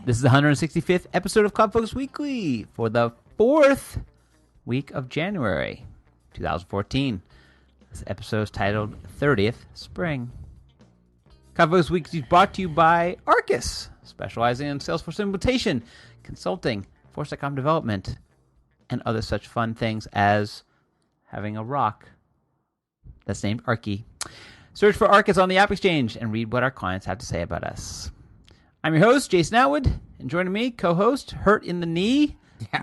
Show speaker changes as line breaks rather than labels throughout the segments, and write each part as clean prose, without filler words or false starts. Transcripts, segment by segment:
This is the 165th episode of CloudFocus Weekly for the 4th week of January 2014. This episode is titled 30th Spring. CloudFocus Weekly is brought to you by Arkus, specializing in Salesforce implementation, consulting, Force.com development, and other such fun things as having a rock that's named Arky. Search for Arkus on the App Exchange and read what our clients have to say about us. I'm your host, Jason Atwood, and joining me, co-host, hurt in the knee,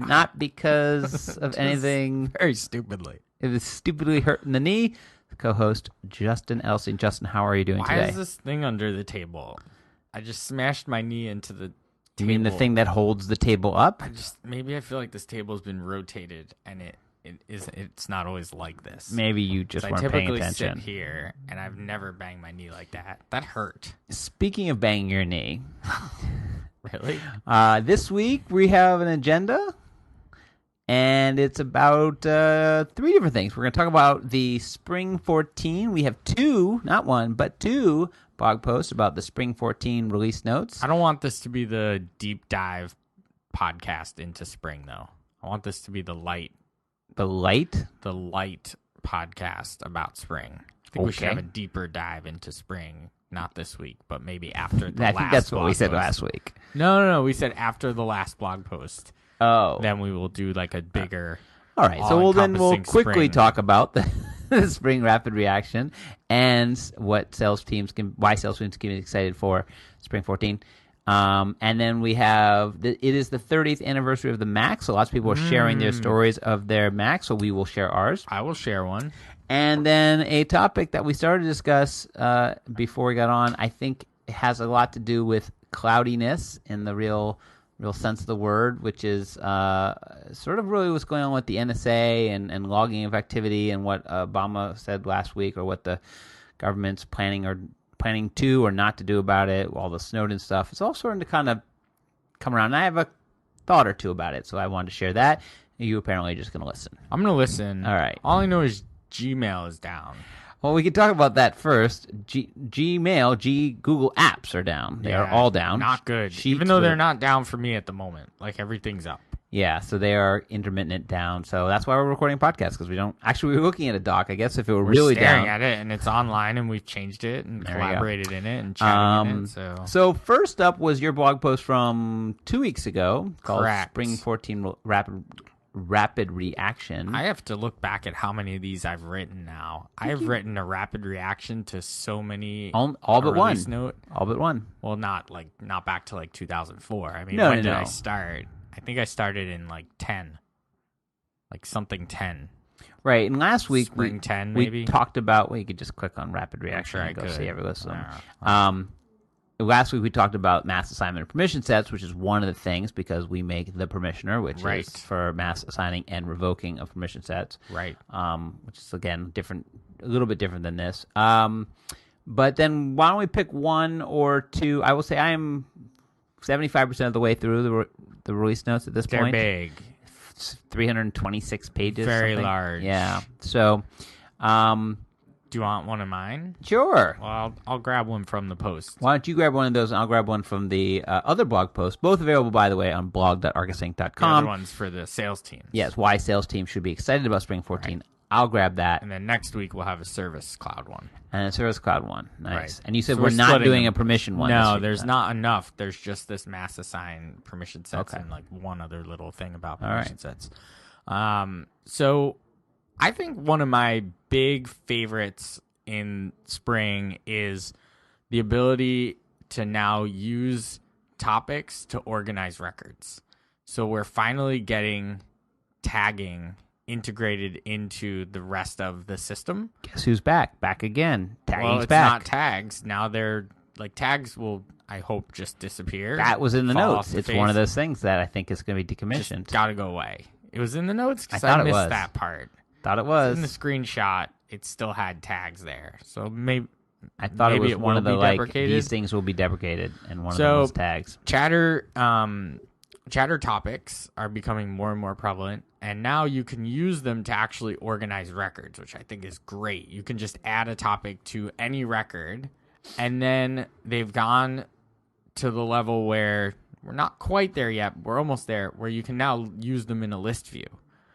not because of anything.
Very stupidly.
It was stupidly hurt in the knee. Co-host, Justin Elsing. Justin, how are you doing today?
Why is this thing under the table? I just smashed my knee into the table.
You mean the thing that holds the table up?
Maybe I feel like this table's been rotated, and it's not always like this.
Maybe you just weren't paying attention.
I typically sit here, and I've never banged my knee like that. That hurt.
Speaking of banging your knee.
Really?
This week we have an agenda, and it's about 3 different things. We're going to talk about the Spring 14. We have 2, not 1, but 2 blog posts about the Spring 14 release notes.
I don't want this to be the deep dive podcast into spring, though. I want this to be the light podcast about spring. I think we should have a deeper dive into spring. Not this week, but maybe after the last.
I think that's what we said last week.
No. We said after the last blog post.
Oh.
Then we will do like a bigger.
All right. So we'll quickly talk about the spring rapid reaction and why sales teams can be excited for Spring 14. And then we have, it is the 30th anniversary of the Mac, so lots of people are sharing their stories of their Mac, so we will share ours.
I will share one.
And then a topic that we started to discuss before we got on, I think it has a lot to do with cloudiness in the real sense of the word, which is sort of really what's going on with the NSA and logging of activity and what Obama said last week, or what the government's planning to or not to do about it, all the Snowden stuff. It's all starting to kind of come around. And I have a thought or two about it, so I wanted to share that. You apparently are just going to listen.
I'm going to listen.
All right.
All I know is Gmail is down.
Well, we can talk about that first. Google apps are down. They are all down.
Not good. Even though they're not down for me at the moment. Like, everything's up.
Yeah, so they are intermittent down. So that's why we're recording podcasts, because we don't... Actually, we were looking at a doc. I guess if it were really down...
We're staring at it, and it's online, and we've changed it, and collaborated in it, and chatted in it,
So first up was your blog post from 2 weeks ago, called Spring 14 Rapid Reaction.
I have to look back at how many of these I've written now. I have written a rapid reaction to so many...
All but one.
Note.
All but one.
Well, not back to 2004. I mean, when did I start? I think I started in 10. Something 10.
Right, and last week
Spring 10 maybe?
We talked about... Well, you could just click on Rapid Reaction and go see every list of them. Last week we talked about mass assignment of permission sets, which is one of the things, because we make the permissioner, which is for mass assigning and revoking of permission sets.
Right.
Which is, again, a little bit different than this. But then why don't we pick one or two? I will say I am 75% of the way through the release notes at this point.
They're big.
326 pages.
Very
something.
large.
Yeah. So...
do you want one of mine?
Sure.
Well, I'll grab one from the post.
Why don't you grab one of those, and I'll grab one from the other blog post, both available, by the way, on blog.arkusinc.com.
The other one's for the sales teams.
Yes, why sales teams should be excited about Spring 14. Right. I'll grab that.
And then next week we'll have a Service Cloud one.
And a Service Cloud one. Nice.
Right.
And you said we're not doing a permission one.
No, there's not enough. There's just this mass assign permission sets and one other little thing about permission sets. So I think one of my big favorites in spring is the ability to now use topics to organize records. So we're finally getting tagging integrated into the rest of the system.
Guess who's back? Back again. Tagging's
it's
back.
Not tags. Now they're tags will, I hope, just disappear.
That was in the notes. It's one of those things that I think is going to be decommissioned.
Just gotta go away. It was in the notes because I missed that part.
Thought it was.
In the screenshot, it still had tags there. So maybe
I thought it was one of the these things will be deprecated, and one of them was tags.
Chatter topics are becoming more and more prevalent, and now you can use them to actually organize records, which I think is great. You can just add a topic to any record, and then they've gone to the level where we're not quite there yet. We're almost there, where you can now use them in a list view.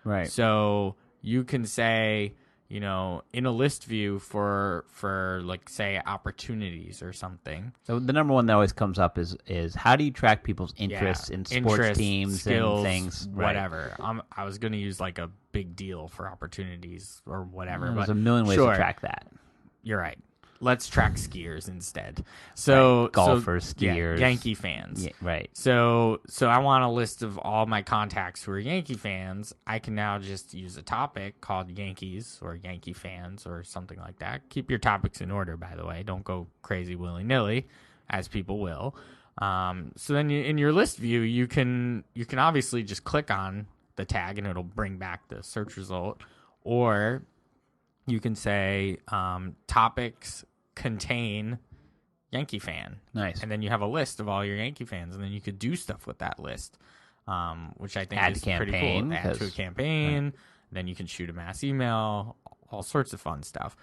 Right.
So you can say, in a list view for like, say, opportunities or something.
So the number one that always comes up is how do you track people's interests in sports teams,
skills,
and things,
whatever. I was going to use like a big deal for opportunities or whatever.
There's a million ways to track that.
You're right. Let's track skiers instead. So
golfers, skiers,
Yankee fans.
Yeah, right.
So I want a list of all my contacts who are Yankee fans. I can now just use a topic called Yankees or Yankee fans or something like that. Keep your topics in order, by the way. Don't go crazy willy-nilly, as people will. So then in your list view, you can obviously just click on the tag and it'll bring back the search result, or you can say topics contain Yankee fan.
Nice.
And then you have a list of all your Yankee fans, and then you could do stuff with that list, which I think is pretty cool. Add to a campaign. Right. Then you can shoot a mass email, all sorts of fun stuff.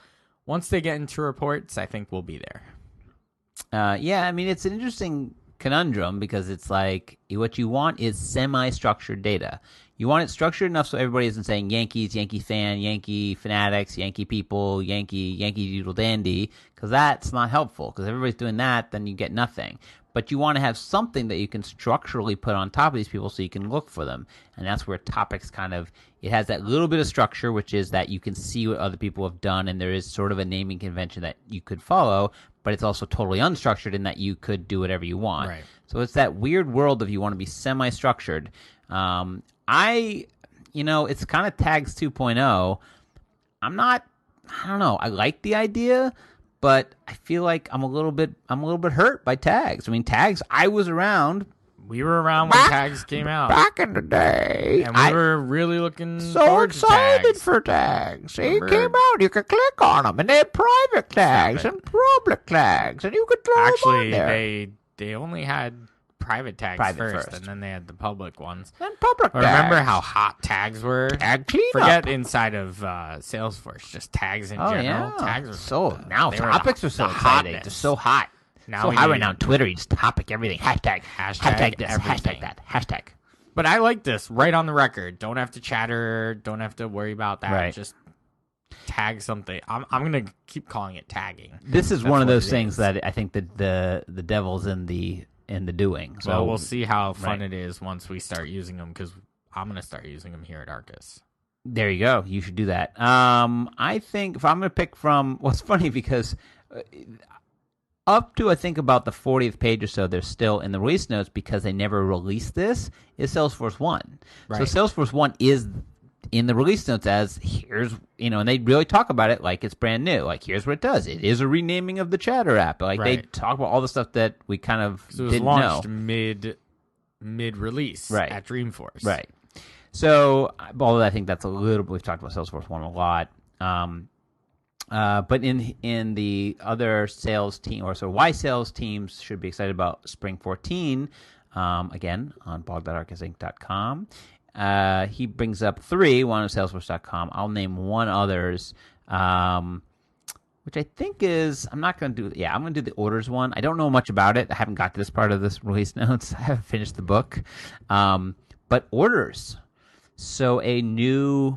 Once they get into reports, I think we'll be there.
Yeah, I mean, it's an interesting conundrum because it's like what you want is semi-structured data. You want it structured enough so everybody isn't saying Yankees, Yankee fan, Yankee fanatics, Yankee people, Yankee doodle dandy, because that's not helpful. Because if everybody's doing that, then you get nothing. But you want to have something that you can structurally put on top of these people so you can look for them. And that's where topics it has that little bit of structure, which is that you can see what other people have done, and there is sort of a naming convention that you could follow, but it's also totally unstructured in that you could do whatever you want.
Right.
So it's that weird world of you want to be semi-structured. It's kind of tags 2.0. I don't know. I like the idea, but I feel like I'm a little bit hurt by tags. I mean, tags, I was around.
We were around when tags came out.
Back in the day.
And we were really looking
so excited for tags. They came out. You could click on them, and they had private tags and public tags, and you could throw them on there.
Actually, they only had private tags first, and then they had the public ones.
And public tags.
Remember how hot tags were?
Tag cleanup.
Forget inside of Salesforce, just tags in general.
Yeah.
Tags are
now topics are so exciting. They're so hot.
Now
so high right now on Twitter, you just topic everything. Hashtag this,
everything.
hashtag that, hashtag.
But I like this right on the record. Don't have to chatter. Don't have to worry about that.
Right.
Just tag something. I'm going to keep calling it tagging.
This is one of those things that I think that the devil's in the doing. So
well, we'll see how fun it is once we start using them, because I'm going to start using them here at Arkus.
There you go. You should do that. I think if I'm going to pick from, what's funny because up to I think about the 40th page or so, they're still in the release notes because they never released this, is Salesforce 1. Right. So Salesforce 1 is in the release notes as here's, and they really talk about it like it's brand new. Like, here's what it does. It is a renaming of the Chatter app. Like, they talk about all the stuff that we kind of didn't know.
It was launched mid-release at Dreamforce.
Right. So, although I think that's a little bit, we've talked about Salesforce 1 a lot. But in the other sales team, or so why sales teams should be excited about Spring 14, again, on blog.arkusinc.com. He brings up 3, one on Salesforce.com. I'll name one others, which I think is, I'm going to do the orders one. I don't know much about it. I haven't got to this part of this release notes. I haven't finished the book. But orders. So a new,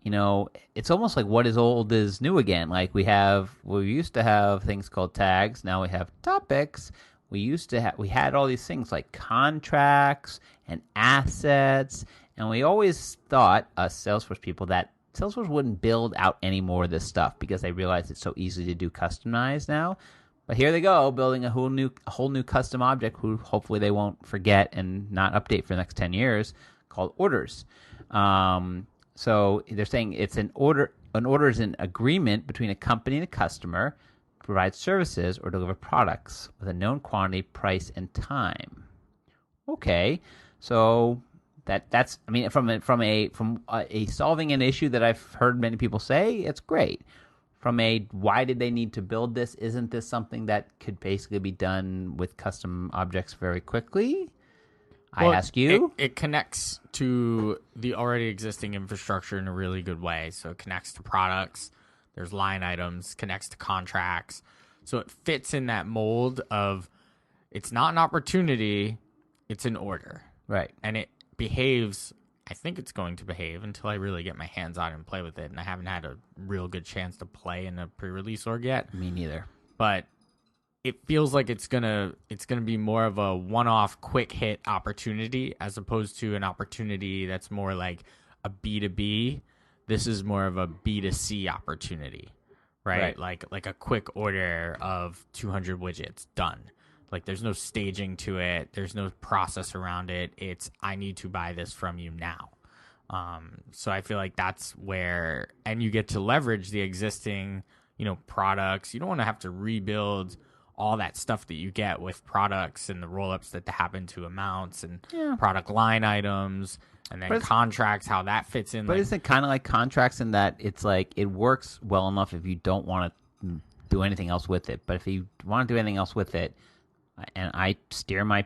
it's almost like what is old is new again. Like we used to have things called tags. Now we have topics. We had all these things like contracts and assets. And we always thought, us Salesforce people, that Salesforce wouldn't build out any more of this stuff because they realized it's so easy to do customized now. But here they go, building a whole new custom object who hopefully they won't forget and not update for the next 10 years, called orders. So they're saying it's an order. An order is an agreement between a company and a customer to provide services or deliver products with a known quantity, price, and time. Okay, so that's I mean from a solving an issue that I've heard many people say, it's great. From a why did they need to build this? Isn't this something that could basically be done with custom objects very quickly? Well, I ask you.
It connects to the already existing infrastructure in a really good way. So it connects to products. There's line items, connects to contracts. So it fits in that mold of it's not an opportunity. it's an order.
Right.
And it behaves, I think it's going to behave until I really get my hands on it and play with it. And I haven't had a real good chance to play in a pre-release org yet.
Me neither.
But it feels like it's gonna be more of a one-off quick hit opportunity as opposed to an opportunity that's more like a B2B. This is more of a B2C opportunity, right? Like a quick order of 200 widgets done. Like there's no staging to it. There's no process around it. It's I need to buy this from you now. So I feel like that's where, and you get to leverage the existing, products. You don't want to have to rebuild all that stuff that you get with products and the roll-ups that happen to amounts and product line items and then contracts, how that fits in.
But isn't it kind of like contracts in that it's like it works well enough if you don't want to do anything else with it. But if you want to do anything else with it, and I steer my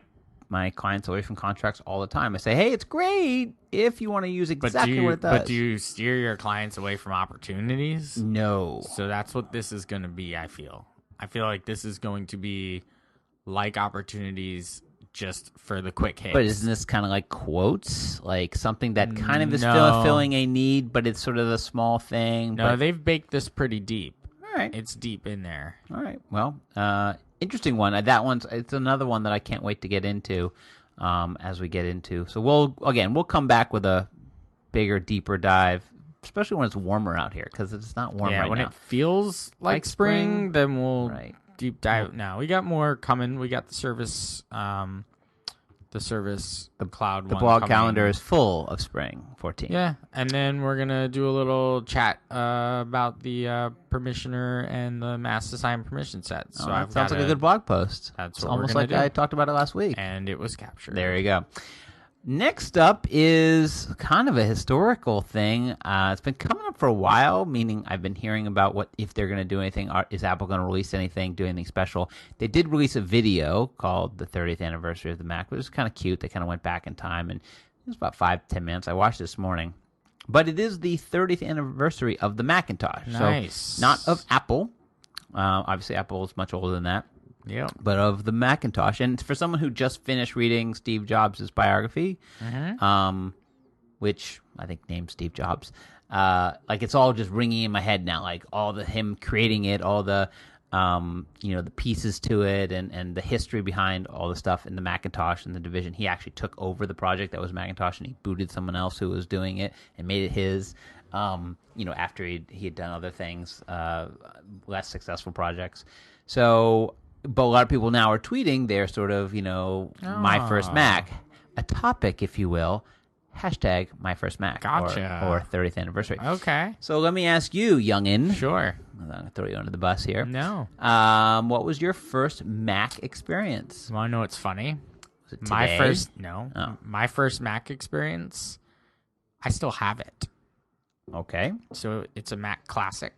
clients away from contracts all the time. I say, hey, it's great if you want to use exactly what it does.
But do you steer your clients away from opportunities?
No.
So that's what this is going to be, I feel. I feel like this is going to be like opportunities just for the quick hits.
But isn't this kind of like quotes? Like something that kind of is filling a need, but it's sort of the small thing?
No, they've baked this pretty deep.
All right.
It's deep in there.
All right. Well, interesting one. It's another one that I can't wait to get into as we get into. So we'll come back with a bigger, deeper dive, especially when it's warmer out here because it's not warm right now.
Yeah, when it feels like spring, then we'll deep dive. Now we got more coming. We got the service, the cloud.
The blog calendar is full of spring 14.
Yeah, and then we're gonna do a little chat about the permissioner and the mass assign permission set. So
that sounds like a good blog post.
That's
it's
what
almost
we're
like
do.
I talked about it last week,
and it was captured.
There you go. Next up is kind of a historical thing. It's been coming up for a while, meaning I've been hearing about if they're going to do anything. Is Apple going to release anything, do anything special? They did release a video called the 30th anniversary of the Mac, which was kind of cute. They kind of went back in time, and it was about 5-10 minutes. I watched it this morning. But it is the 30th anniversary of the Macintosh.
Nice.
So not of Apple. Obviously, Apple is much older than that.
Yeah,
but of the Macintosh. And for someone who just finished reading Steve Jobs' biography, which I think named Steve Jobs, like it's all just ringing in my head now, like all the him creating it, all the the pieces to it, and the history behind all the stuff in the Macintosh and the division. He actually took over the project that was Macintosh, and he booted someone else who was doing it and made it his. After he had done other things, less successful projects. So. But a lot of people now are tweeting their sort of, my first Mac, a topic, if you will, hashtag my first Mac.
Gotcha.
Or 30th anniversary.
Okay.
So let me ask you, youngin.
Sure.
I'm going to throw you under the bus here.
No.
What was your first Mac experience?
You want to know what's funny?
Was it today?
My first Mac experience, I still have it.
Okay.
So it's a Mac Classic.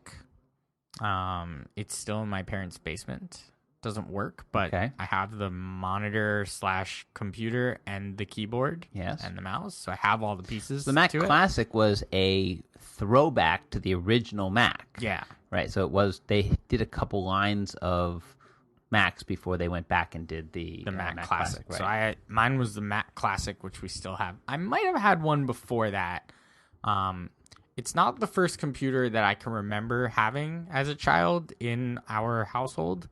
It's still in my parents' basement. Doesn't work, but I have the monitor / computer and the keyboard and the mouse, so I have all the pieces.
The Mac Classic was a throwback to the original Mac.
Yeah.
Right, so they did a couple lines of Macs before they went back and did the
Mac Classic.
Right.
So mine was the Mac Classic, which we still have. I might have had one before that. It's not the first computer that I can remember having as a child in our household.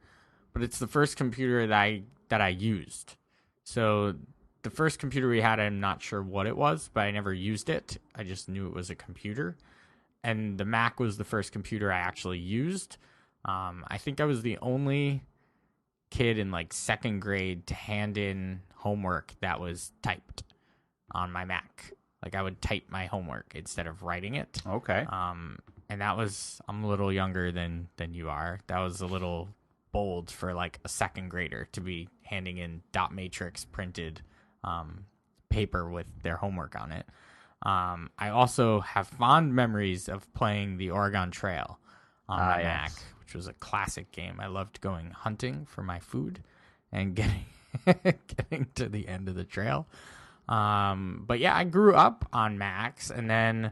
But it's the first computer that I used. So the first computer we had, I'm not sure what it was, but I never used it. I just knew it was a computer. And the Mac was the first computer I actually used. I think I was the only kid in like second grade to hand in homework that was typed on my Mac. Like I would type my homework instead of writing it.
Okay.
And that was, I'm a little younger than you are. That was a little bold for like a second grader to be handing in dot matrix printed paper with their homework on it. I also have fond memories of playing the Oregon Trail on my Mac, which was a classic game. I loved going hunting for my food and getting to the end of the trail. But yeah, I grew up on Macs, and then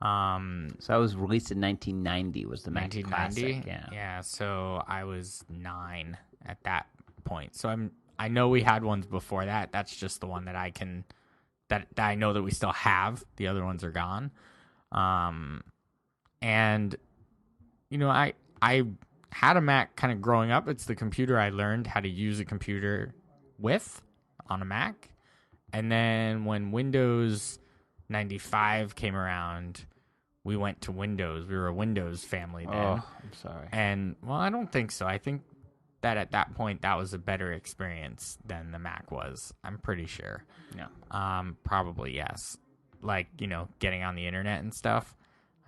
so that was released in 1990. Was the Mac
1990?
Classic?
Yeah. So I was 9 at that point. So I know we had ones before that. That's just the one that that I know that we still have. The other ones are gone. And I had a Mac kind of growing up. It's the computer I learned how to use a computer with on a Mac. And then when Windows 95 came around, we went to Windows. We were a Windows family then.
Oh, I'm sorry.
And, well, I don't think so. I think that at that point, that was a better experience than the Mac was. I'm pretty sure.
Yeah.
Probably, yes. Like, getting on the internet and stuff.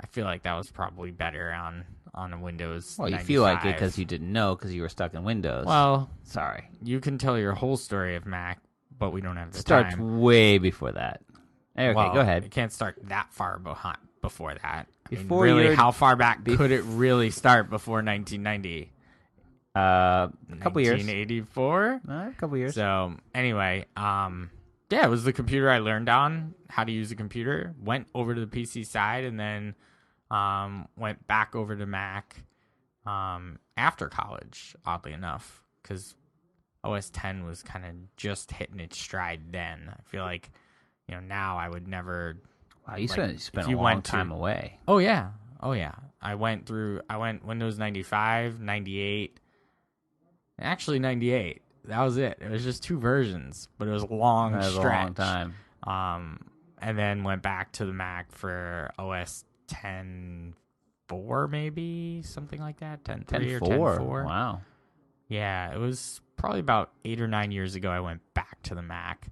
I feel like that was probably better on a Windows 95.
Well, you feel like it because you didn't know because you were stuck in Windows.
Well,
sorry.
You can tell your whole story of Mac, but we don't have the
Starts
time.
way before that. Okay,
well,
go ahead.
It can't start that far before that.
Before
really, how far back could it really start before 1990?
A couple years.
1984?
A couple years.
So, anyway, it was the computer I learned on, how to use a computer. Went over to the PC side and then went back over to Mac after college, oddly enough, because OS X was kind of just hitting its stride then. I feel like, now I would never...
Wow, you spent a long time away.
Oh, yeah. I went Windows 95, 98, actually 98. That was it. It was just 2 versions, but it was a long stretch.
A long time.
And then went back to the Mac for OS 10.4, maybe, something like that. 10.3 or 10.4.
Wow.
Yeah, it was probably about 8 or 9 years ago I went back to the Mac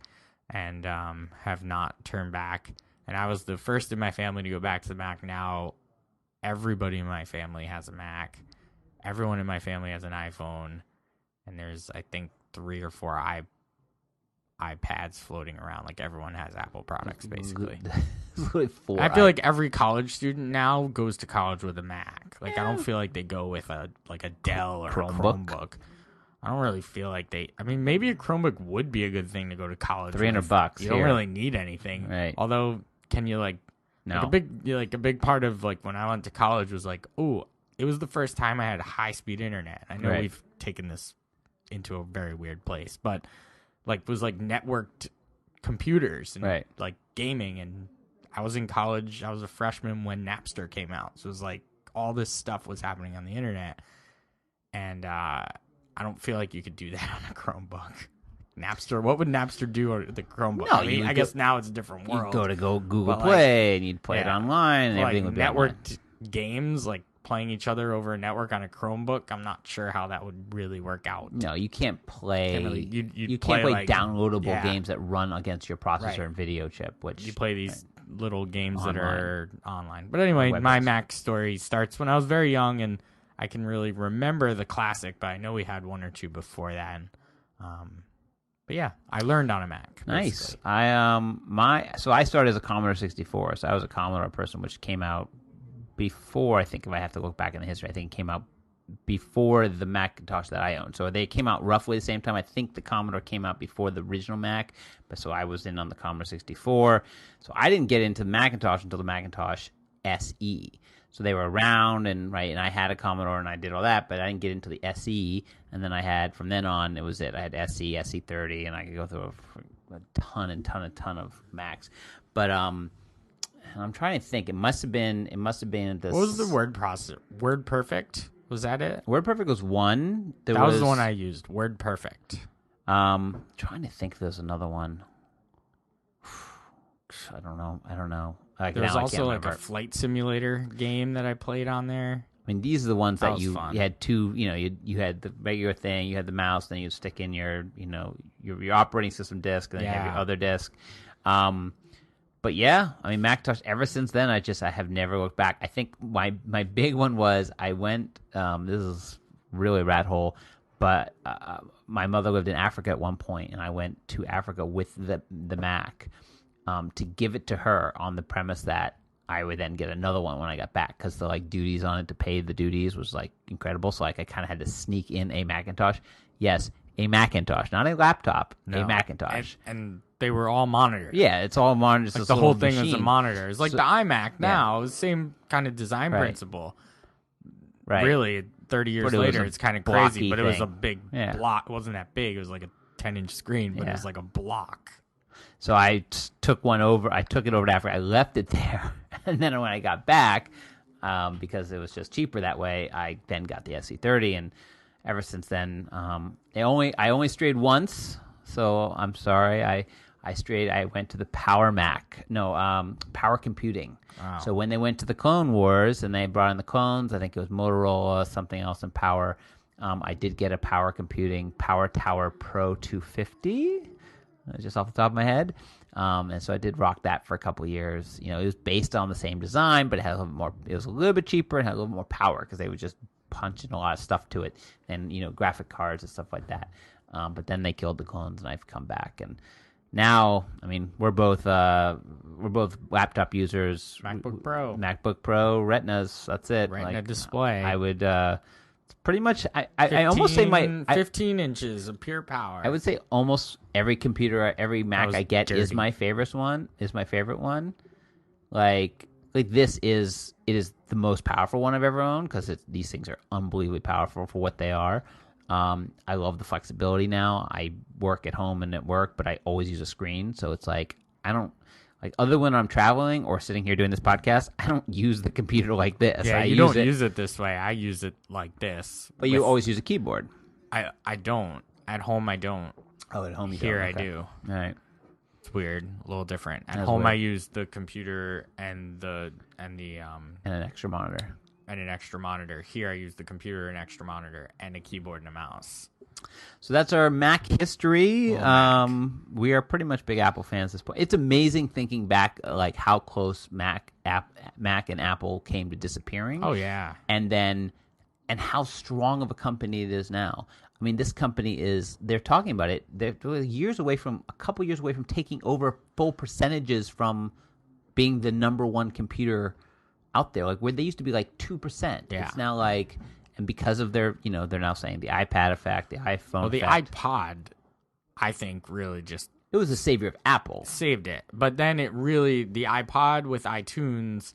and have not turned back. And I was the first in my family to go back to the Mac. Now everybody in my family has a Mac. Everyone in my family has an iPhone. And there's, I think, 3 or 4 iPads floating around. Like, everyone has Apple products, basically. I feel like every college student now goes to college with a Mac. Like, I don't feel like they go with a Dell or a Chromebook. I don't really feel like maybe a Chromebook would be a good thing to go to college with.
$300.
You don't really need anything.
Right.
Although, can you,
no.
a big part of, when I went to college was, it was the first time I had high-speed internet. I know we've taken this into a very weird place, but was networked computers and gaming. And I was in college. I was a freshman when Napster came out. So it was all this stuff was happening on the internet. And I don't feel like you could do that on a Chromebook. Napster, what would Napster do on the Chromebook?
No,
I guess now it's a different world.
You'd go to Google Play and you'd play it online and everything would be
networked games, playing each other over a network on a Chromebook. I'm not sure how that would really work out.
No, you can't play. You
play
can't play downloadable games that run against your processor and video chip. Which
you play these little games that are online. But anyway, my Mac story starts when I was very young, and I can really remember the classic. But I know we had 1 or 2 before that. But yeah, I learned on a Mac.
Nice. So I started as a Commodore 64. So I was a Commodore person, which came out before, I think, if I have to look back in the history, I think it came out before the Macintosh that I owned. So they came out roughly the same time. I think the Commodore came out before the original Mac, but so I was in on the Commodore 64. So I didn't get into the Macintosh until the Macintosh SE. So they were around, and I had a Commodore, and I did all that, but I didn't get into the SE. And then from then on, it was it. I had SE, SE30, and I could go through a ton of Macs. But I'm trying to think. It must have been this.
What was the word processor? WordPerfect? Was that it?
WordPerfect was one.
That was the one I used. WordPerfect.
Trying to think if there's another one. I don't know.
There was also a flight simulator game that I played on there.
I mean, these are the ones that you
fun.
You had 2. You had the regular thing. You had the mouse. Then you stick in your operating system disk, and then you have your other disk. But yeah, I mean, Macintosh, ever since then, I have never looked back. I think my big one was I went, this is really a rat hole, but my mother lived in Africa at one point, and I went to Africa with the Mac to give it to her on the premise that I would then get another one when I got back, because the duties on it to pay the duties was incredible. So I kind of had to sneak in a Macintosh. Yes, a Macintosh, not a laptop, a Macintosh.
And they were all monitors.
Yeah, it's all monitors.
The whole thing was a monitor. It's the iMac now. It's the same kind of design principle.
Right.
Really, 30 years later, it's kind of crazy, but it was a big
block.
It wasn't that big. It was like a 10-inch screen, but it was like a block.
So I took one over. I took it over to Africa. I left it there, and then when I got back, because it was just cheaper that way, I then got the SC30, and ever since then, I only strayed once. So I'm sorry. I went to the Power Computing.
Wow.
So when they went to the Clone Wars and they brought in the clones, I think it was Motorola, something else in Power. I did get a Power Computing Power Tower Pro 250, just off the top of my head. And so I did rock that for a couple of years. It was based on the same design, but it had a little more. It was a little bit cheaper and had a little more power because they would just punch in a lot of stuff to it, and graphic cards and stuff like that. But then they killed the clones, and I've come back, and now, I mean, we're both laptop users. MacBook Pro, Retinas. That's it.
Retina display.
I would pretty much. I almost say
15 inches of pure power.
I would say almost every computer, every Mac I get is my favorite one. Like this is the most powerful one I've ever owned because these things are unbelievably powerful for what they are. I love the flexibility now. I work at home and at work, but I always use a screen. So it's like, I don't like, other when I'm traveling or sitting here doing this podcast, I don't use the computer like this.
Yeah, you don't use it this way. I use it like this.
But you always use a keyboard.
I don't. At home, I don't.
Oh, at home you
Here
don't.
I do.
All right.
It's weird. A little different. At
That's
home,
weird.
I use the computer and an
extra monitor.
And an extra monitor. Here I use the computer, an extra monitor, and a keyboard and a mouse.
So that's our Mac history. We are pretty much big Apple fans at this point. It's amazing thinking back, like how close Mac and Apple came to disappearing.
Oh yeah,
and how strong of a company it is now. I mean, this company they're talking about it. They're a couple years away from taking over full percentages from being the number one computer out there, like where they used to be like 2%.
Yeah.
It's now like, and because of their, they're now saying the iPad effect, the iPhone
well, the
effect.
iPod, I think, really just
It was the savior of Apple.
saved it. But then the iPod with iTunes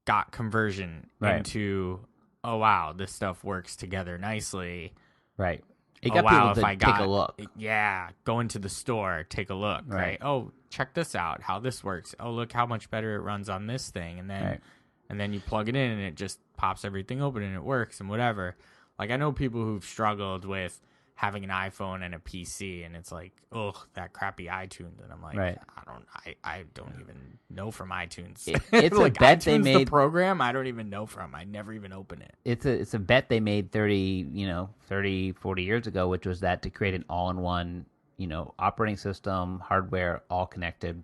got conversion into, oh wow, this stuff works together nicely.
Right. It got people to take a look.
Yeah, go into the store, take a look. Right. Oh, check this out, how this works. Oh, look how much better it runs on this thing. And then.
Right.
And then you plug it in and it just pops everything open and it works and whatever. Like, I know people who've struggled with having an iPhone and a PC and it's like, ugh, that crappy iTunes. And I'm like,
right.
I don't even know from iTunes.
It's
like
a bet
iTunes,
they made.
The program, I don't even know from. I never even open it.
It's a bet they made 30, 40 years ago, which was that to create an all-in-one, operating system, hardware, all connected,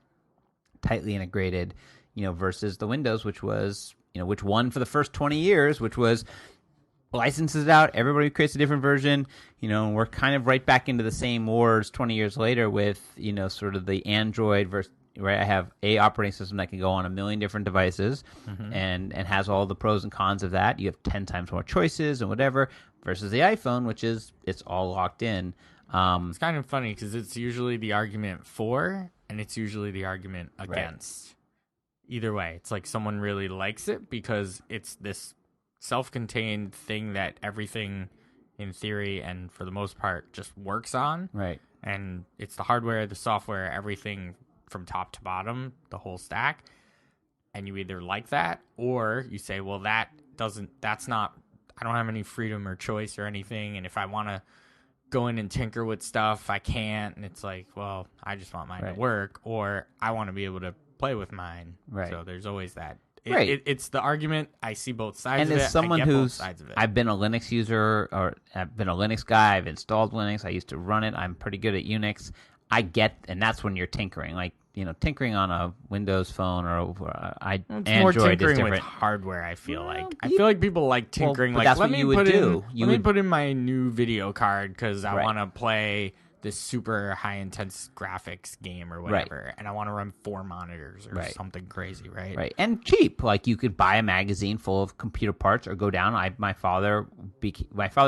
tightly integrated, versus the Windows, which was, which won for the first 20 years, which was licenses it out. Everybody creates a different version. And we're kind of right back into the same wars 20 years later with, sort of the Android versus, right? I have a operating system that can go on a million different devices and has all the pros and cons of that. You have 10 times more choices and whatever versus the iPhone, which is, it's all locked in.
It's kind of funny because it's usually the argument for and it's usually the argument against. Right. Either way, it's like someone really likes it because it's this self-contained thing that everything in theory and for the most part just works on.
Right.
And it's the hardware, the software, everything from top to bottom, the whole stack. And you either like that or you say, well, I don't have any freedom or choice or anything. And if I want to go in and tinker with stuff, I can't. And it's like, well, I just want mine to work, or I want to be able to play with mine.
Right.
So there's always that.
It's
the argument. I see both sides
and
of it.
as someone I've been a Linux user, or I've been a Linux guy. I've installed Linux. I used to run it. I'm pretty good at Unix. I get, and that's when you're tinkering. Like, tinkering on a Windows phone or
it's
Android
more tinkering
is different.
with hardware. I feel like people like tinkering.
Well,
like,
that's what you would do.
Let me put in my new video card because I want to play this super high intense graphics game or whatever, and I want to run 4 monitors or something crazy, right?
Right, and cheap. Like, you could buy a magazine full of computer parts or go down. My father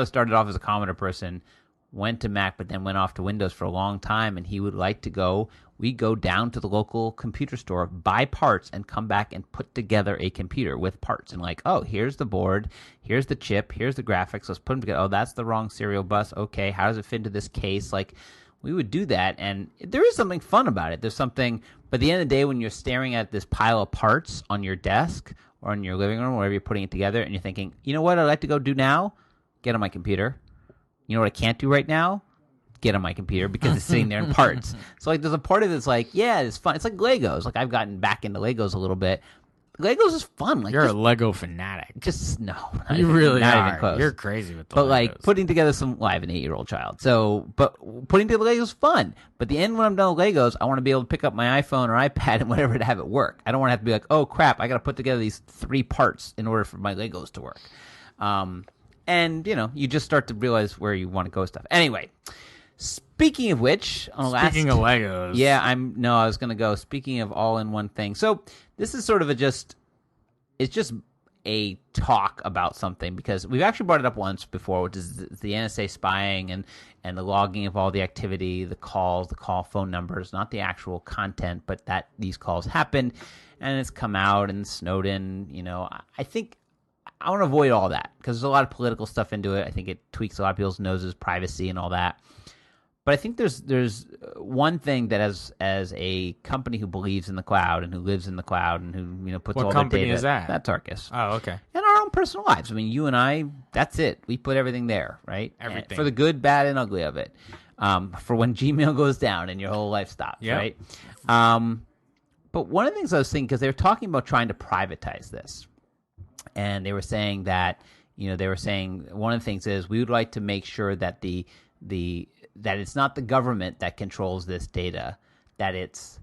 started off as a Commodore person, went to Mac, but then went off to Windows for a long time, and he would like to go. We go down to the local computer store, buy parts, and come back and put together a computer with parts. And like, oh, here's the board, here's the chip, here's the graphics. Let's put them together. Oh, that's the wrong serial bus. Okay, how does it fit into this case? Like, we would do that, and there is something fun about it. There's something, but at the end of the day, when you're staring at this pile of parts on your desk or in your living room, wherever you're putting it together, and you're thinking, you know what I'd like to go do now? Get on my computer. You know what I can't do right now? Get on my computer because it's sitting there in parts. So like, there's a part of it that's like, yeah, it's fun. It's like Legos. Like I've gotten back into Legos a little bit. Legos is fun. Like
you're a Lego fanatic.
Just no,
you really
not
are.
Even close.
You're crazy with the
but
Legos.
Like putting together some. Well, I have an 8-year-old child, so but putting together Legos is fun. But the end when I'm done with Legos, I want to be able to pick up my iPhone or iPad and whatever to have it work. I don't want to have to be like, oh crap, I got to put together these 3 parts in order for my Legos to work. And you just start to realize where you want to go with stuff. Anyway. Speaking of which,
speaking of Legos,
yeah, I was gonna go. Speaking of all-in-one thing, so this is sort of it's just a talk about something because we've actually brought it up once before, which is the NSA spying and the logging of all the activity, the calls, the call phone numbers, not the actual content, but that these calls happened, and it's come out and Snowden. I think I want to avoid all that because there's a lot of political stuff into it. I think it tweaks a lot of people's noses, privacy, and all that. But I think there's one thing that as a company who believes in the cloud and who lives in the cloud and who puts all the data. What
company is that?
That's Arkus.
Oh, okay.
And our own personal lives. I mean, you and I, that's it. We put everything there, right?
Everything.
And for the good, bad, and ugly of it. For when Gmail goes down and your whole life stops,
yep.
Right? But one of the things I was thinking, because they were talking about trying to privatize this, and they were saying that one of the things is we would like to make sure that that it's not the government that controls this data, that it's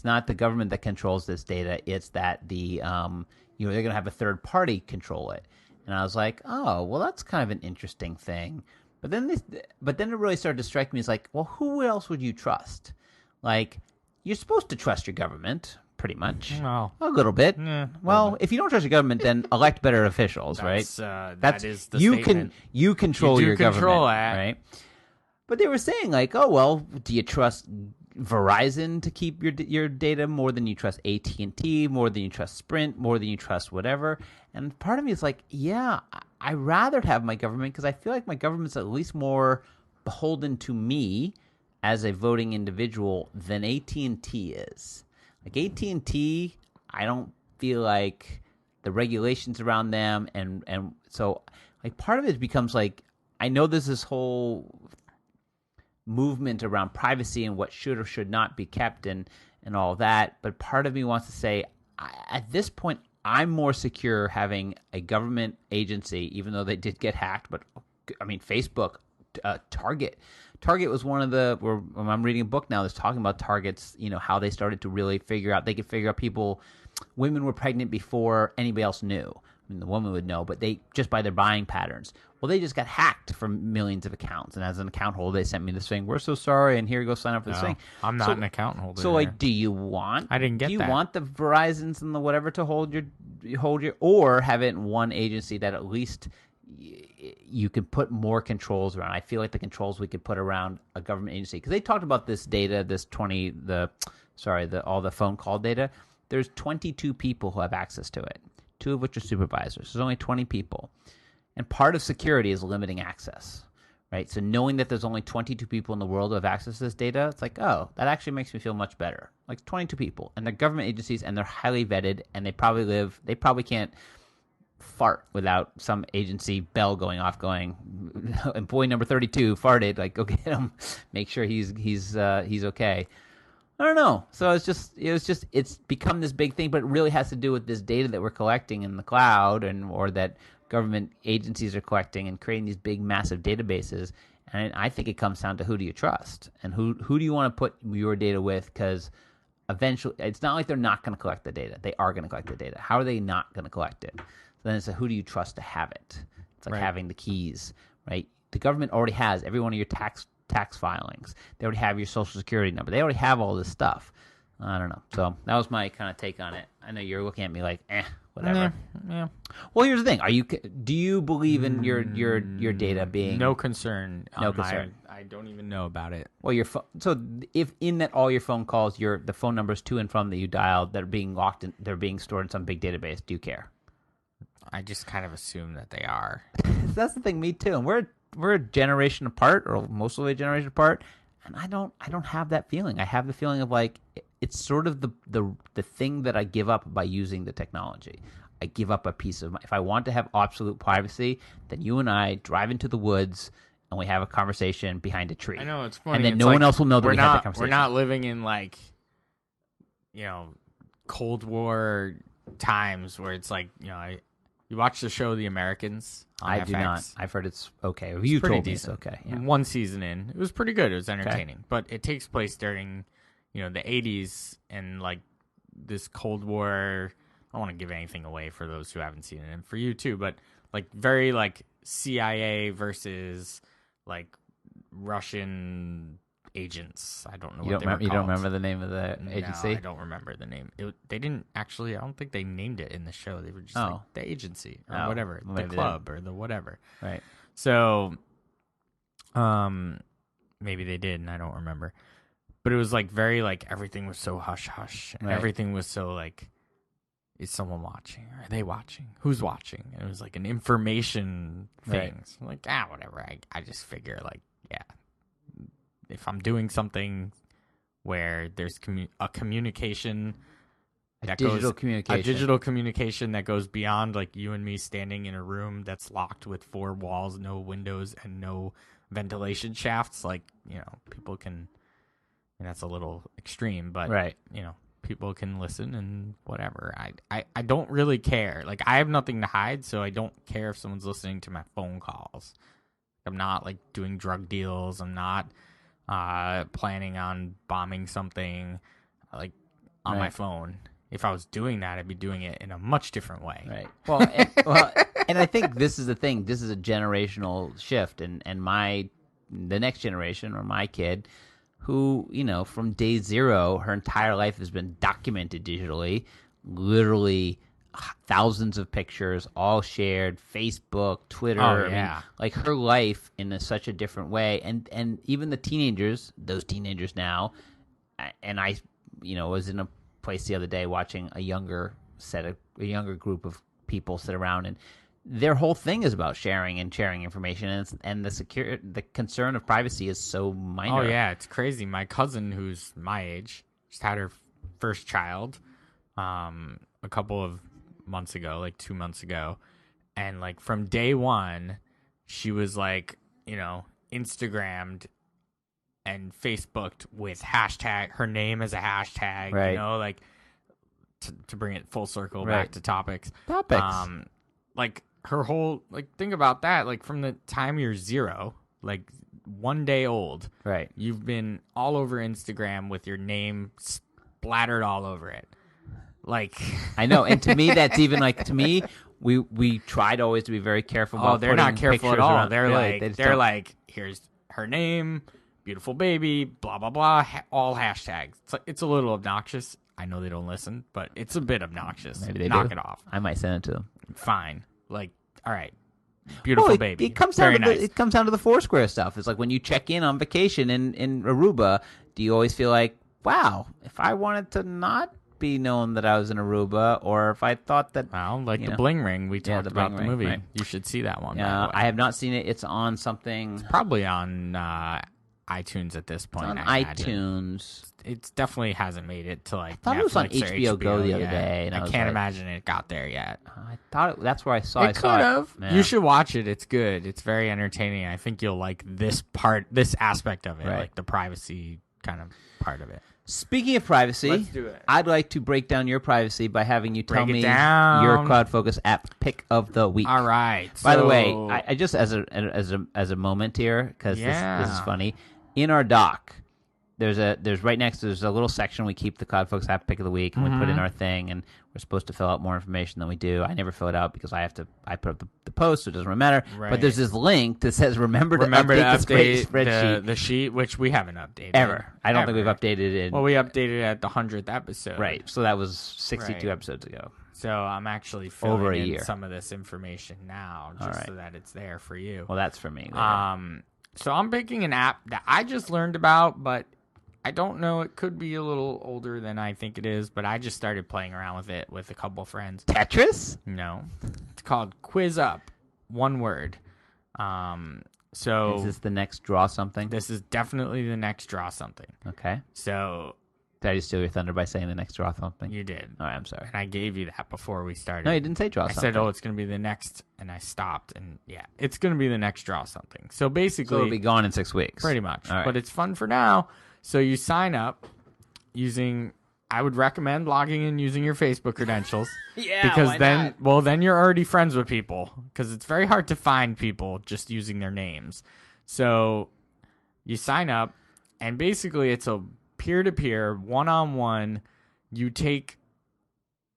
not the government that controls this data, it's that they're going to have a third party control it. And I was like, oh, well, that's kind of an interesting thing. But then it really started to strike me as like, well, who else would you trust? Like, you're supposed to trust your government, pretty much.
Well,
a little bit.
Well,
if you don't trust your government, then elect better officials, right?
That is the statement.
You control your government, right? But they were saying like, oh well, do you trust Verizon to keep your data more than you trust AT&T, more than you trust Sprint, more than you trust whatever? And part of me is like, yeah, I rather have my government because I feel like my government's at least more beholden to me as a voting individual than AT&T is. Like AT&T, I don't feel like the regulations around them, and so like part of it becomes like, I know there's this whole movement around privacy and what should or should not be kept and all that, but part of me wants to say, at this point, I'm more secure having a government agency, even though they did get hacked. But I mean, Facebook, Target was one of the. I'm reading a book now that's talking about Target's, how they started to really figure out. They could figure out women were pregnant before anybody else knew. I mean, the woman would know, but they just by their buying patterns. Well, they just got hacked from millions of accounts, and as an account holder, they sent me this thing. We're so sorry, and here you go, sign up for this thing.
I'm not an account holder.
So, like, do you want?
I didn't get that.
Do you want the Verizons and the whatever to hold your, or have it in one agency that at least you can put more controls around? I feel like the controls we could put around a government agency, because they talked about this data, all the phone call data. There's 22 people who have access to it, 2 of which are supervisors. There's only 20 people. And part of security is limiting access, right? So knowing that there's only 22 people in the world who have access to this data, it's like, oh, that actually makes me feel much better. Like 22 people, and they're government agencies, and they're highly vetted, and they probably can't fart without some agency bell going off going, employee number 32 farted, like go get him, make sure he's okay. I don't know. So it's become this big thing, but it really has to do with this data that we're collecting in the cloud or that government agencies are collecting and creating these big, massive databases. And I think it comes down to who do you trust and who do you want to put your data with? Because eventually, it's not like they're not going to collect the data. They are going to collect the data. How are they not going to collect it? So then it's who do you trust to have it? It's like having the keys, right? The government already has every one of your tax filings. They already have your social security number. They already have all this stuff. I don't know. So that was my kind of take on it. I know you're looking at me like, whatever.
Yeah.
Well, here's the thing. Do you believe in your data being
no concern?
No concern.
I don't even know about it.
Well, so if in that all your phone calls, the phone numbers to and from that you dialed, that are being locked in, they're being stored in some big database. Do you care?
I just kind of assume that they are.
That's the thing. Me too. And we're we're a generation apart, or mostly a generation apart, and I don't have that feeling. I have the feeling of like it's sort of the thing that I give up by using the technology. I give up a piece of if I want to have absolute privacy, then you and I drive into the woods and we have a conversation behind a tree.
I know, it's funny.
And then no one else will know that we had that conversation.
We're not living in like, Cold War times where it's like, you watch the show The Americans on
I
FX.
do not. I've heard it's okay. You told me it's okay. Yeah.
One season in, it was pretty good. It was entertaining, but it takes place during, the 80s and like this Cold War. I don't want to give anything away for those who haven't seen it, and for you too. But like very like CIA versus like Russian agents. I don't know what they were called.
You don't remember the name of the agency?
No, I don't remember the name. They didn't actually. I don't think they named it in the show. They were just like the agency or whatever, the club or the whatever.
Right.
So, maybe they did, and I don't remember. But it was like very like everything was so hush hush, and everything was so like, is someone watching? Are they watching? Who's watching? And it was like an information thing. Right. So I'm like, whatever. I just figure like, if I'm doing something where there's a communication, a digital communication that goes beyond like you and me standing in a room that's locked with 4 walls, no windows, and no ventilation shafts, like, people can, and that's a little extreme, but people can listen and whatever. I don't really care. Like, I have nothing to hide, so I don't care if someone's listening to my phone calls. I'm not like doing drug deals. I'm not planning on bombing something like on my phone. If I was doing that, I'd be doing it in a much different way.
Right. Well, and I think this is the thing. This is a generational shift, and the next generation, or my kid, who, from day zero, her entire life has been documented digitally, literally thousands of pictures, all shared, Facebook, Twitter.
Oh, yeah.
I mean, like her life in
Mm-hmm.
such a different way. And even the teenagers, those teenagers now, and I, was in a place the other day watching a younger group of people sit around, and their whole thing is about sharing information, and the concern of privacy is so minor.
Oh yeah, it's crazy. My cousin, who's my age, just had her first child a couple of months ago, like 2 months ago, and like from day one, she was like, Instagrammed and Facebooked with hashtag, her name as a hashtag,
right.
Like to bring it full circle back to topics. Like her whole, like, think about that, like from the time you're 0, like 1 day old,
right?
You've been all over Instagram with your name splattered all over it. Like,
I know, and to me, that's even like, to me, we tried always to be very careful.
Oh, they're not careful at all. They're
really,
they're like, here's her name, beautiful baby, blah blah blah, all hashtags. It's a little obnoxious. I know they don't listen, but it's a bit obnoxious.
Maybe they
knock
do.
it off.
I might send it to them.
Fine. Like, all right, beautiful baby.
It comes down to it comes down to the Foursquare stuff. It's like when you check in on vacation in Aruba, do you always feel like, wow, if I wanted to not be known that I was in Aruba, or if I thought that,
the bling ring we talked about the movie,
right.
You should see that one.
Yeah, I have not seen it. It's on something.
It's probably on iTunes at this point.
It's on iTunes.
It definitely hasn't made it to like.
I thought
Netflix
it was on
HBO
Go the other
yet.
day, and
I can't imagine it got there yet.
I thought that's where I saw.
It could have. Yeah. You should watch it. It's good. It's very entertaining. I think you'll like this aspect of it,
right.
Like the privacy kind of part of it.
Speaking of privacy,
let's do it.
I'd like to break down your privacy by having you tell me your
down.
CloudFocus app pick of the week.
All right.
By the way, I just as a moment here, because this is funny. In our doc, there's right next to there's a little section we keep the CloudFocus app pick of the week, and we put in our thing, and we're supposed to fill out more information than we do. I never fill it out because I put up the post, so it doesn't really matter.
Right.
But there's this link that says remember to update the spreadsheet.
The sheet, which we haven't updated
ever. I don't think we've updated it.
Well, we updated it at the 100th episode.
Right. So that was 62 episodes ago.
So I'm actually filling in some of this information now, just so that it's there for you.
Well, that's for me.
So I'm picking an app that I just learned about, but I don't know. It could be a little older than I think it is, but I just started playing around with it with a couple of friends.
Tetris?
No. It's called Quiz Up. One word. So
is this the next draw something?
This is definitely the next draw something.
Okay.
So
did I just steal your thunder by saying the next draw something?
You did.
All right, I'm sorry.
And I gave you that before we started.
No, you didn't say draw something.
I said, it's going to be the next, and I stopped. And yeah, it's going to be the next draw something. So basically,
it'll be gone in 6 weeks.
Pretty much.
All right.
But it's fun for now. So you sign up using. I would recommend logging in using your Facebook credentials.
Yeah,
because
why
then,
not?
then you're already friends with people. Because it's very hard to find people just using their names. So you sign up, and basically it's a peer-to-peer, one-on-one. You take,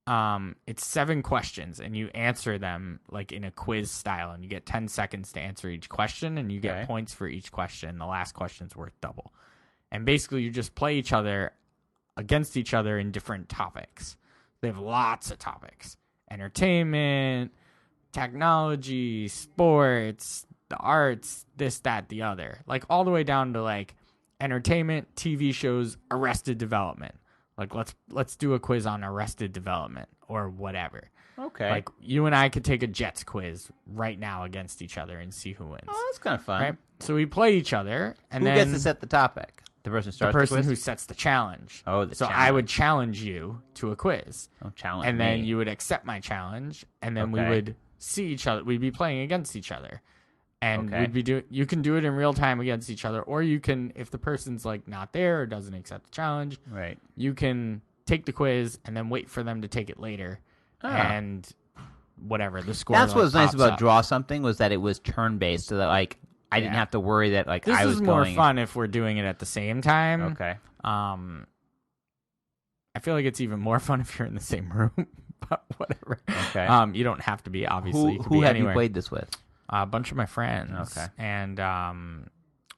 it's 7 questions, and you answer them like in a quiz style, and you get 10 seconds to answer each question, and you get points for each question. The last question's worth double. And basically you just play each other against each other in different topics. They have lots of topics. Entertainment, technology, sports, the arts, this, that, the other. Like all the way down to like entertainment, TV shows, Arrested Development. Like let's do a quiz on Arrested Development or whatever.
Okay.
Like you and I could take a Jets quiz right now against each other and see who wins.
Oh, that's kind of fun.
Right? So we play each other, and
who
then
gets to set the topic? The person starts
the person
quiz?
who sets the challenge.
Oh, the
so
challenge.
I would challenge you to a quiz.
Oh, challenge
and
me.
then you would accept my challenge, and then we would see each other. We'd be playing against each other, and we'd be you can do it in real time against each other, or you can, if the person's like not there or doesn't accept the challenge,
right?
You can take the quiz and then wait for them to take it later, and whatever the score.
That's what was nice about
up.
Draw Something was that it was turn based, so that like I didn't have to worry that like
this
I was
is more
going...
fun if we're doing it at the same time.
Okay.
I feel like it's even more fun if you're in the same room, but whatever.
Okay.
You don't have to be, obviously.
Who have you played this with?
A bunch of my friends.
Okay.
And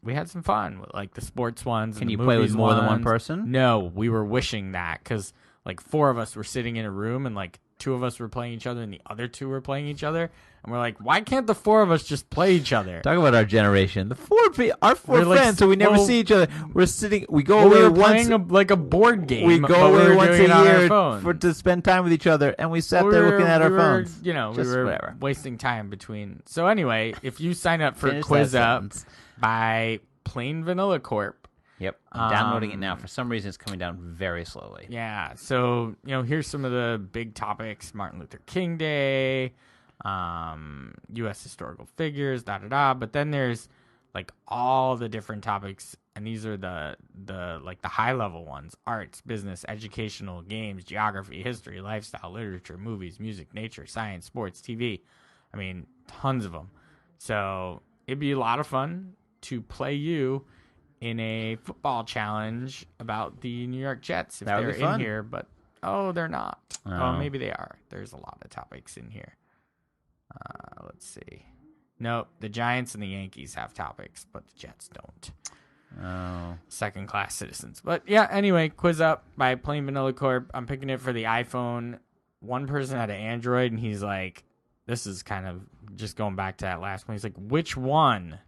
we had some fun with like the sports ones.
Can
and
you
the
play with
movies
more than one
ones.
person?
No, we were wishing that because like 4 of us were sitting in a room and like 2 of us were playing each other and the other 2 were playing each other. And we're like, why can't the 4 of us just play each other?
Talk about our generation. Our 4
We're like,
friends, so we never see each other. We're sitting. We go
we
away
were
once.
playing like a board game.
We go away once a year
for
to spend time with each other, and we sat there looking at our phones.
You know, we were wasting time between. So anyway, if you sign up for Quiz Up by Plain Vanilla Corp.
Yep, I'm downloading it now. For some reason, it's coming down very slowly.
Yeah, so here's some of the big topics: Martin Luther King Day, U.S. historical figures, But then there's like all the different topics, and these are the like the high level ones: arts, business, educational, games, geography, history, lifestyle, literature, movies, music, nature, science, sports, TV. I mean, tons of them. So it'd be a lot of fun to play you in a football challenge about the New York Jets if they're in here, but they're not. Oh, maybe they are. There's a lot of topics in here. Let's see. Nope, the Giants and the Yankees have topics, but the Jets don't.
Oh.
Second-class citizens. But yeah, anyway, Quiz Up by Plain Vanilla Corp. I'm picking it for the iPhone. One person had an Android, and he's like, this is kind of just going back to that last one. He's like, which one?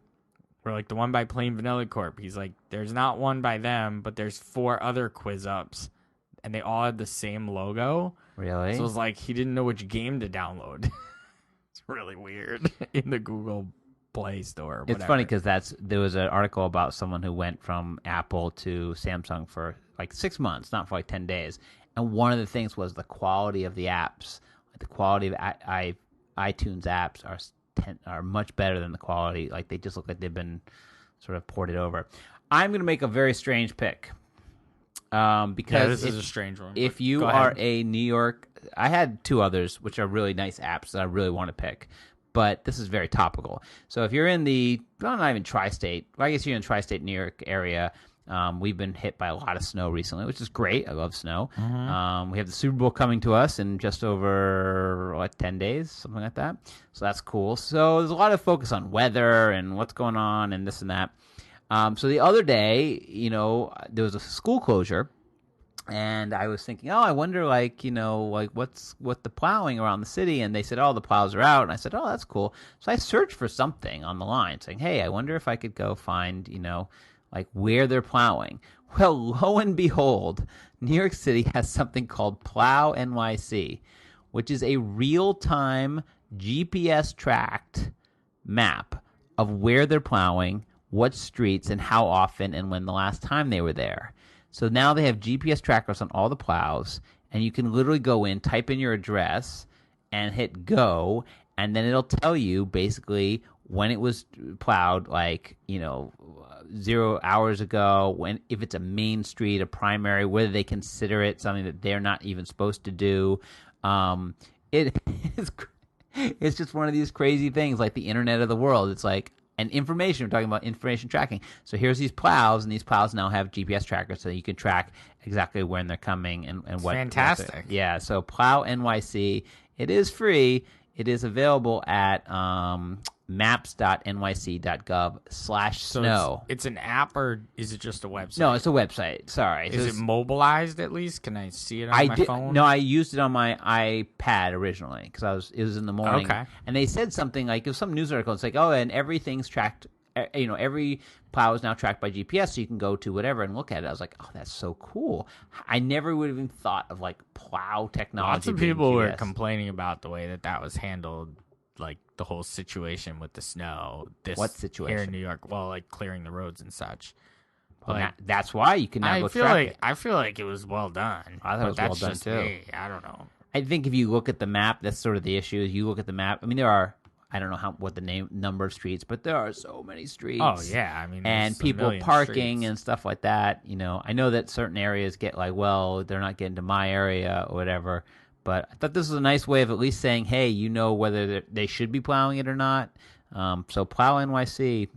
We're like, the one by Plain Vanilla Corp. He's like, there's not one by them, but there's 4 other Quiz Ups, and they all had the same logo.
Really?
So it was like he didn't know which game to download. It's really weird in the Google Play Store.
It's funny because there was an article about someone who went from Apple to Samsung for like 6 months, not for like 10 days. And one of the things was the quality of the apps. Like the quality of iTunes apps are much better than the quality. Like they just look like they've been sort of ported over. I'm going to make a very strange pick. Because
this is a strange one.
If you are a New York, I had 2 others which are really nice apps that I really want to pick, but this is very topical. So if you're in not even tri-state, well, I guess you're in tri-state New York area. We've been hit by a lot of snow recently, which is great. I love snow. Mm-hmm. We have the Super Bowl coming to us in just over 10 days, something like that. So that's cool. So there's a lot of focus on weather and what's going on and this and that. So the other day, there was a school closure, and I was thinking, I wonder, what's the plowing around the city? And they said, the plows are out. And I said, that's cool. So I searched for something on the line saying, hey, I wonder if I could go find, where they're plowing. Well, lo and behold, New York City has something called Plow NYC, which is a real-time GPS-tracked map of where they're plowing, what streets, and how often, and when the last time they were there. So now they have GPS trackers on all the plows, and you can literally go in, type in your address, and hit go, and then it'll tell you basically when it was plowed, like, 0 hours ago, if it's a main street, a primary, whether they consider it something that they're not even supposed to do. It's just one of these crazy things, like the internet of the world. It's like, and information, we're talking about information tracking. So here's these plows, and these plows now have GPS trackers, so you can track exactly when they're coming and what.
Fantastic.
Yeah, so Plow NYC, it is free. It is available at maps.nyc.gov/snow.
It's an app, or is it just a website?
No, it's a website. Sorry.
Is it mobilized at least? Can I see it on my phone?
No, I used it on my iPad originally because it was in the morning.
Okay.
And they said something like, it was some news article. It's like, oh, and everything's tracked. Every plow is now tracked by GPS, so you can go to whatever and look at it. I was like, oh, that's so cool. I never would have even thought of like plow technology.
Lots of people were complaining about the way that was handled, like the whole situation with the snow.
What situation?
Here in New York? Well, like clearing the roads and such.
Well, that's why you can now go track it.
I feel like it was well done.
I thought it was well done too.
Me. I don't know.
I think if you look at the map, that's sort of the issue. Is you look at the map. I mean, there are, I don't know what the number of streets, but there are so many streets.
Oh yeah, I mean,
and people parking
streets
and stuff like that. I know that certain areas get like, well, they're not getting to my area or whatever. But I thought this was a nice way of at least saying, hey, whether they should be plowing it or not. So Plow NYC,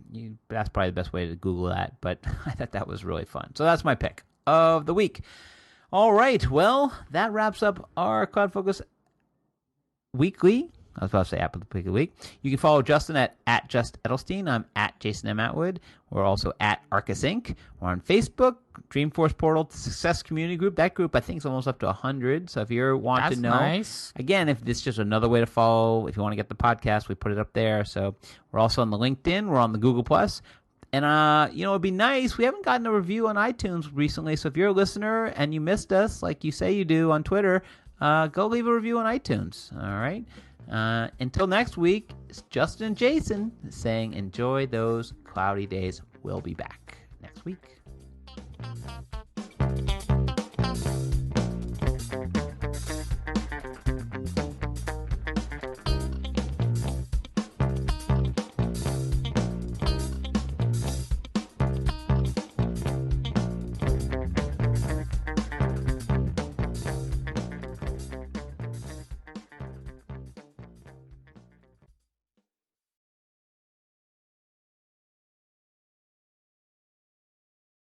that's probably the best way to Google that. But I thought that was really fun. So that's my pick of the week. All right, well, that wraps up our CloudFocus Weekly. I was about to say App of the Week of the Week. You can follow Justin at Just Edelstein. I'm at Jason M. Atwood. We're also at Arkus Inc. We're on Facebook, Dreamforce Portal Success Community Group. That group, I think, is almost up to 100. So if you want to know,
nice.
Again, if this is just another way to follow, if you want to get the podcast, we put it up there. So we're also on the LinkedIn. We're on the Google+. And, it'd be nice. We haven't gotten a review on iTunes recently. So if you're a listener and you missed us, like you say you do on Twitter, go leave a review on iTunes. All right? Until next week, it's Justin and Jason saying enjoy those cloudy days. We'll be back next week.